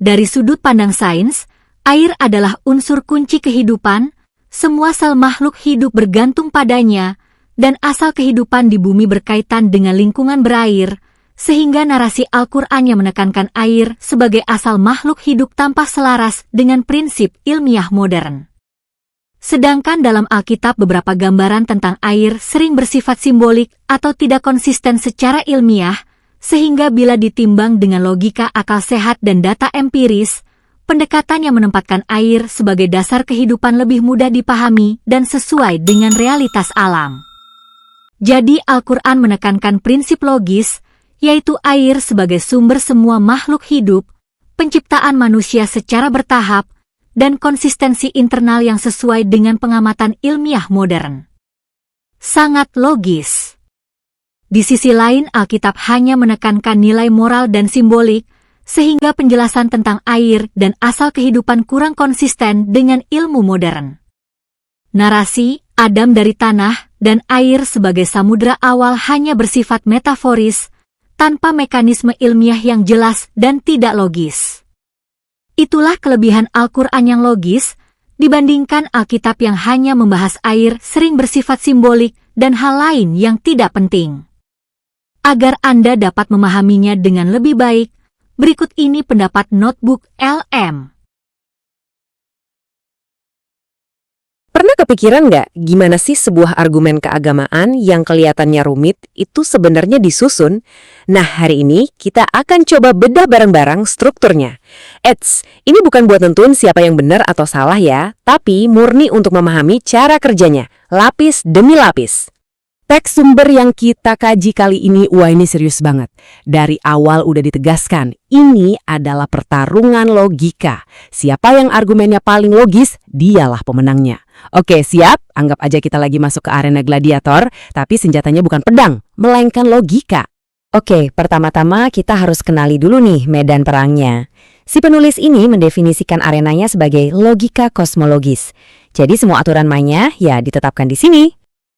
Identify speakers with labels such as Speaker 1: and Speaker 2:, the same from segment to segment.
Speaker 1: Dari sudut pandang sains, air adalah unsur kunci kehidupan, semua sel makhluk hidup bergantung padanya, dan asal kehidupan di bumi berkaitan dengan lingkungan berair, sehingga narasi Al-Quran yang menekankan air sebagai asal makhluk hidup tampak selaras dengan prinsip ilmiah modern. Sedangkan dalam Alkitab beberapa gambaran tentang air sering bersifat simbolik atau tidak konsisten secara ilmiah, sehingga bila ditimbang dengan logika akal sehat dan data empiris, pendekatan yang menempatkan air sebagai dasar kehidupan lebih mudah dipahami dan sesuai dengan realitas alam. Jadi Al-Quran menekankan prinsip logis, yaitu air sebagai sumber semua makhluk hidup, penciptaan manusia secara bertahap, dan konsistensi internal yang sesuai dengan pengamatan ilmiah modern. Sangat logis. Di sisi lain, Alkitab hanya menekankan nilai moral dan simbolik, sehingga penjelasan tentang air dan asal kehidupan kurang konsisten dengan ilmu modern. Narasi Adam dari tanah dan air sebagai samudera awal hanya bersifat metaforis, tanpa mekanisme ilmiah yang jelas dan tidak logis. Itulah kelebihan Al-Quran yang logis, dibandingkan Alkitab yang hanya membahas air sering bersifat simbolik dan hal lain yang tidak penting. Agar Anda dapat memahaminya dengan lebih baik, berikut ini pendapat Notebook LM.
Speaker 2: Pernah kepikiran nggak gimana sih sebuah argumen keagamaan yang kelihatannya rumit itu sebenarnya disusun? Nah, hari ini kita akan coba bedah bareng-bareng strukturnya. Eits, ini bukan buat nentuin siapa yang benar atau salah ya, tapi murni untuk memahami cara kerjanya, lapis demi lapis. Teks sumber yang kita kaji kali ini, wah ini serius banget. Dari awal udah ditegaskan, ini adalah pertarungan logika. Siapa yang argumennya paling logis, dialah pemenangnya. Oke, siap? Anggap aja kita lagi masuk ke arena gladiator, tapi senjatanya bukan pedang, melainkan logika. Oke, pertama-tama kita harus kenali dulu nih medan perangnya. Si penulis ini mendefinisikan arenanya sebagai logika kosmologis. Jadi semua aturan mainnya ya ditetapkan di sini.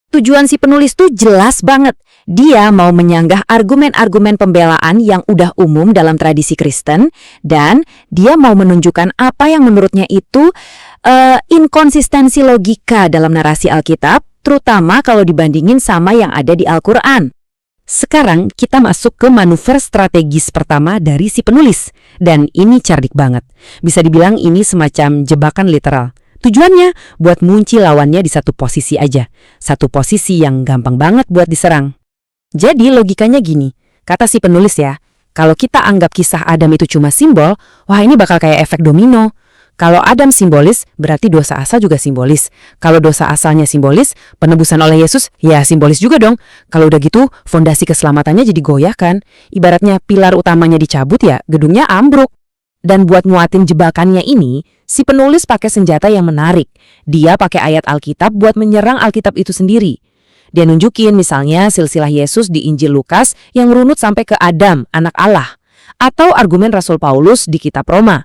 Speaker 2: Tujuan si penulis tuh jelas banget. Dia mau menyanggah argumen-argumen pembelaan yang udah umum dalam tradisi Kristen, dan dia mau menunjukkan apa yang menurutnya itu inkonsistensi logika dalam narasi Alkitab, terutama kalau dibandingin sama yang ada di Al-Quran. Sekarang kita masuk ke manuver strategis pertama dari si penulis, dan ini cerdik banget. Bisa dibilang ini semacam jebakan literal. Tujuannya buat ngunci lawannya di satu posisi aja. Satu posisi yang gampang banget buat diserang. Jadi logikanya gini, kata si penulis ya, kalau kita anggap kisah Adam itu cuma simbol, wah ini bakal kayak efek domino. Kalau Adam simbolis, berarti dosa asal juga simbolis. Kalau dosa asalnya simbolis, penebusan oleh Yesus, ya simbolis juga dong. Kalau udah gitu, fondasi keselamatannya jadi goyah kan. Ibaratnya pilar utamanya dicabut ya, gedungnya ambruk. Dan buat nguatin jebakannya ini, si penulis pakai senjata yang menarik. Dia pakai ayat Alkitab buat menyerang Alkitab itu sendiri. Dia nunjukin misalnya silsilah Yesus di Injil Lukas yang runut sampai ke Adam, anak Allah. Atau argumen Rasul Paulus di kitab Roma.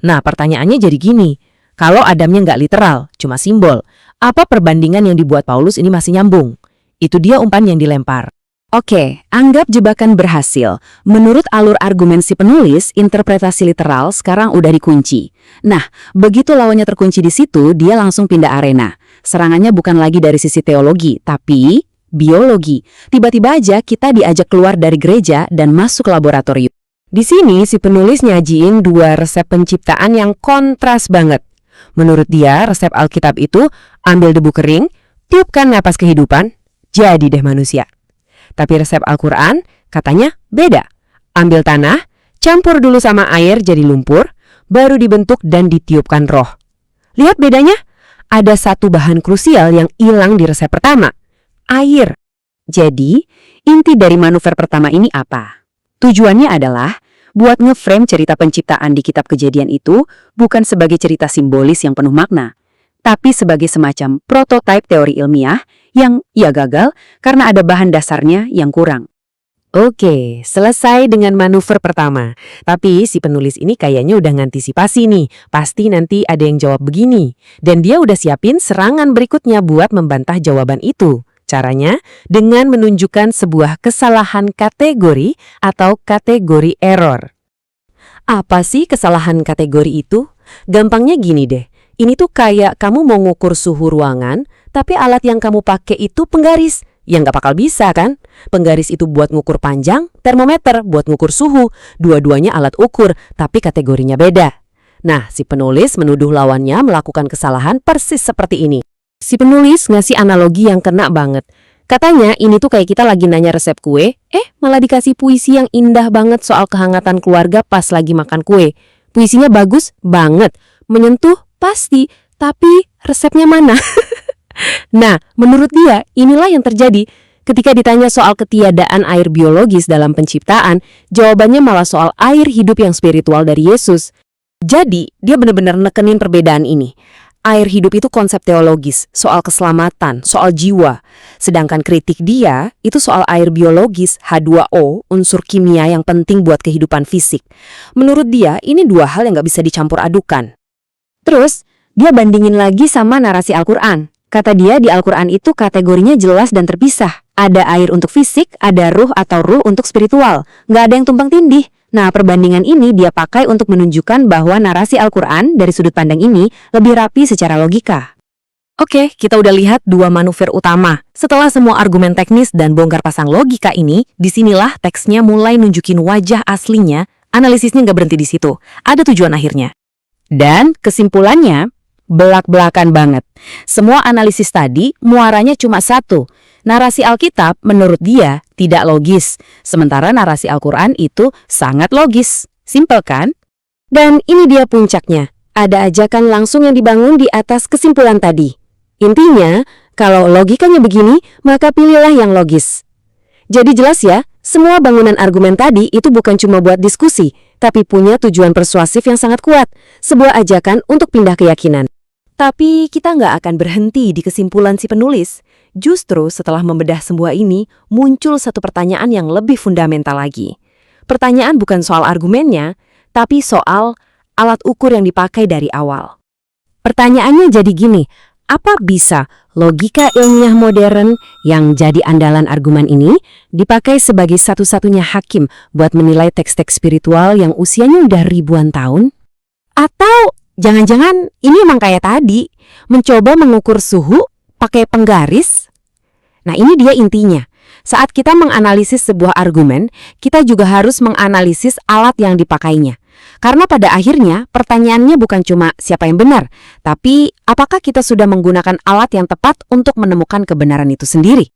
Speaker 2: Nah, pertanyaannya jadi gini, kalau Adamnya nggak literal, cuma simbol, apa perbandingan yang dibuat Paulus ini masih nyambung? Itu dia umpan yang dilempar. Oke, anggap jebakan berhasil. Menurut alur argumen si penulis, interpretasi literal sekarang udah dikunci. Nah, begitu lawannya terkunci di situ, dia langsung pindah arena. Serangannya bukan lagi dari sisi teologi, tapi biologi. Tiba-tiba aja kita diajak keluar dari gereja dan masuk laboratorium. Di sini si penulis nyajiin dua resep penciptaan yang kontras banget. Menurut dia, resep Alkitab itu ambil debu kering, tiupkan napas kehidupan, jadi deh manusia. Tapi resep Al-Quran katanya beda. Ambil tanah, campur dulu sama air jadi lumpur, baru dibentuk dan ditiupkan roh. Lihat bedanya? Ada satu bahan krusial yang hilang di resep pertama, air. Jadi, inti dari manuver pertama ini apa? Tujuannya adalah buat ngeframe cerita penciptaan di kitab Kejadian itu bukan sebagai cerita simbolis yang penuh makna, tapi sebagai semacam prototipe teori ilmiah yang ya gagal karena ada bahan dasarnya yang kurang. Oke, selesai dengan manuver pertama. Tapi si penulis ini kayaknya udah ngantisipasi nih. Pasti nanti ada yang jawab begini. Dan dia udah siapin serangan berikutnya buat membantah jawaban itu. Caranya dengan menunjukkan sebuah kesalahan kategori atau kategori error. Apa sih kesalahan kategori itu? Gampangnya gini deh. Ini tuh kayak kamu mau ngukur suhu ruangan, tapi alat yang kamu pakai itu penggaris. Ya nggak bakal bisa kan? Penggaris itu buat ngukur panjang, termometer buat ngukur suhu. Dua-duanya alat ukur, tapi kategorinya beda. Nah, si penulis menuduh lawannya melakukan kesalahan persis seperti ini. Si penulis ngasih analogi yang kena banget. Katanya ini tuh kayak kita lagi nanya resep kue, malah dikasih puisi yang indah banget soal kehangatan keluarga pas lagi makan kue. Puisinya bagus banget, menyentuh pasti, tapi resepnya mana? Nah, menurut dia, inilah yang terjadi. Ketika ditanya soal ketiadaan air biologis dalam penciptaan, jawabannya malah soal air hidup yang spiritual dari Yesus. Jadi, dia benar-benar nekenin perbedaan ini. Air hidup itu konsep teologis, soal keselamatan, soal jiwa. Sedangkan kritik dia itu soal air biologis, H2O, unsur kimia yang penting buat kehidupan fisik. Menurut dia, ini dua hal yang nggak bisa dicampur adukan.
Speaker 3: Terus, dia bandingin lagi sama narasi Al-Quran. Kata dia di Al-Quran itu kategorinya jelas dan terpisah. Ada air untuk fisik, ada ruh atau ruh untuk spiritual. Nggak ada yang tumpang tindih. Nah, perbandingan ini dia pakai untuk menunjukkan bahwa narasi Al-Quran dari sudut pandang ini lebih rapi secara logika.
Speaker 2: Oke, kita udah lihat dua manuver utama. Setelah semua argumen teknis dan bongkar pasang logika ini, disinilah teksnya mulai nunjukin wajah aslinya. Analisisnya nggak berhenti di situ. Ada tujuan akhirnya. Dan kesimpulannya, belak-belakan banget. Semua analisis tadi muaranya cuma satu. Narasi Alkitab menurut dia tidak logis, sementara narasi Al-Quran itu sangat logis. Simpel kan?
Speaker 3: Dan ini dia puncaknya. Ada ajakan langsung yang dibangun di atas kesimpulan tadi. Intinya, kalau logikanya begini, maka pilihlah yang logis. Jadi jelas ya, semua bangunan argumen tadi itu bukan cuma buat diskusi, tapi punya tujuan persuasif yang sangat kuat, sebuah ajakan untuk pindah keyakinan.
Speaker 2: Tapi kita nggak akan berhenti di kesimpulan si penulis. Justru setelah membedah semua ini, muncul satu pertanyaan yang lebih fundamental lagi. Pertanyaan bukan soal argumennya, tapi soal alat ukur yang dipakai dari awal. Pertanyaannya jadi gini, apa bisa logika ilmiah modern yang jadi andalan argumen ini dipakai sebagai satu-satunya hakim buat menilai teks-teks spiritual yang usianya udah ribuan tahun? Atau jangan-jangan ini emang kayak tadi, mencoba mengukur suhu pakai penggaris? Nah, ini dia intinya. Saat kita menganalisis sebuah argumen, kita juga harus menganalisis alat yang dipakainya. Karena pada akhirnya, pertanyaannya bukan cuma siapa yang benar, tapi apakah kita sudah menggunakan alat yang tepat untuk menemukan kebenaran itu sendiri.